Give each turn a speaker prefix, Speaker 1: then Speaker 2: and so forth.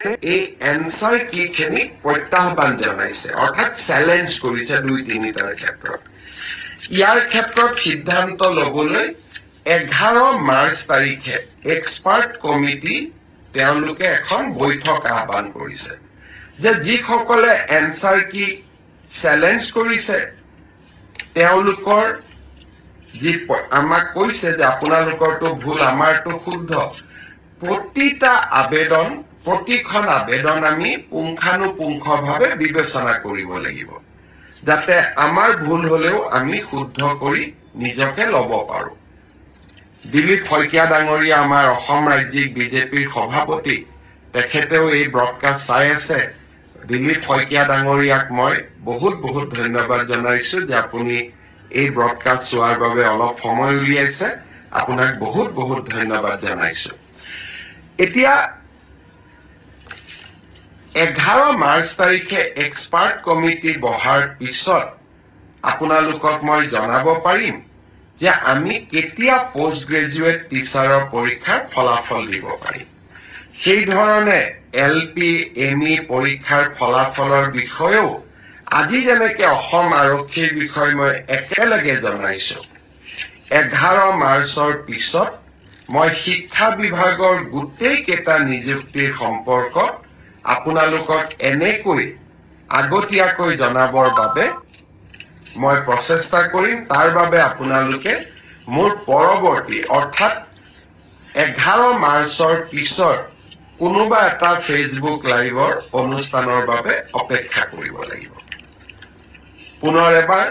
Speaker 1: এই এনসাৰ কিখিনি প্ৰত্যাহ্বান জনাইছে অৰ্থাৎ চ্যালেঞ্জ কৰিছে 2-3টাৰ ক্ষেত্ৰত ইয়াৰ ক্ষেত্ৰত সিদ্ধান্ত লবলৈ 11 মাৰ্চ তাৰিখে এক্সপাৰ্ট কমিটি তেওঁলোকে এখন বৈঠক আহ্বান কৰিছে যে যিসকলে এনসাৰ কি চ্যালেঞ্জ কৰিছে তেওঁলোকৰ যি আমাক কৈছে যে আপোনালোকৰটো ভুল আমাৰটো শুদ্ধ প্ৰতিটা আবেদন প্ৰতিখন আবেদন আমি পুংখানুপুংখভাৱে বিবেচনা কৰিব লাগিব যাতে আমাৰ ভুল হলেও আমি শুদ্ধ কৰি নিজকে ল'ব পাৰো দিলীপ শইকীয়া ডাঙৰীয়া আমাৰ অসম ৰাজ্যিক বিজেপিৰ সভাপতি তেখেতেও এই ব্ৰডকাষ্ট চাই আছে দিলীপ শইকীয়া ডাঙৰীয়াক মই বহুত বহুত ধন্যবাদ জনাইছো যে আপুনি এই ব্ৰডকাষ্ট চোৱাৰ বাবে অলপ সময় উলিয়াইছে আপোনাক বহুত বহুত ধন্যবাদ জনাইছো এতিয়া 11 মাৰ্চ তাৰিখে এক্সপাৰ্ট কমিটি বহাৰ পিছত আপোনালোকক মই জনাব পাৰিম যে আমি কেতিয়া পোষ্ট গ্ৰেজুৱেট টিচাৰৰ পৰীক্ষাৰ ফলাফল দিব পাৰিম সেই ধৰণে এলপি এমই পৰীক্ষাৰ ফলাফলৰ বিষয়েও আজি যেনেকৈ অসম আৰক্ষীৰ বিষয়ে মই একেলগে জনাইছো 11 মাৰ্চৰ পিছত মই শিক্ষা বিভাগৰ গোটেই কেইটা নিযুক্তিৰ সম্পৰ্কত আপোনালোকক এনেকৈ আগতীয়াকৈ জনাবৰ বাবে মই প্ৰচেষ্টা কৰিম তাৰ বাবে আপোনালোকে মোৰ পৰৱৰ্তী অৰ্থাৎ 11 মাৰ্চৰ পিছৰ কোনোবা এটা ফেচবুক লাইভৰ অনুষ্ঠানৰ বাবে অপেক্ষা কৰিব লাগিব পুনৰ এবাৰ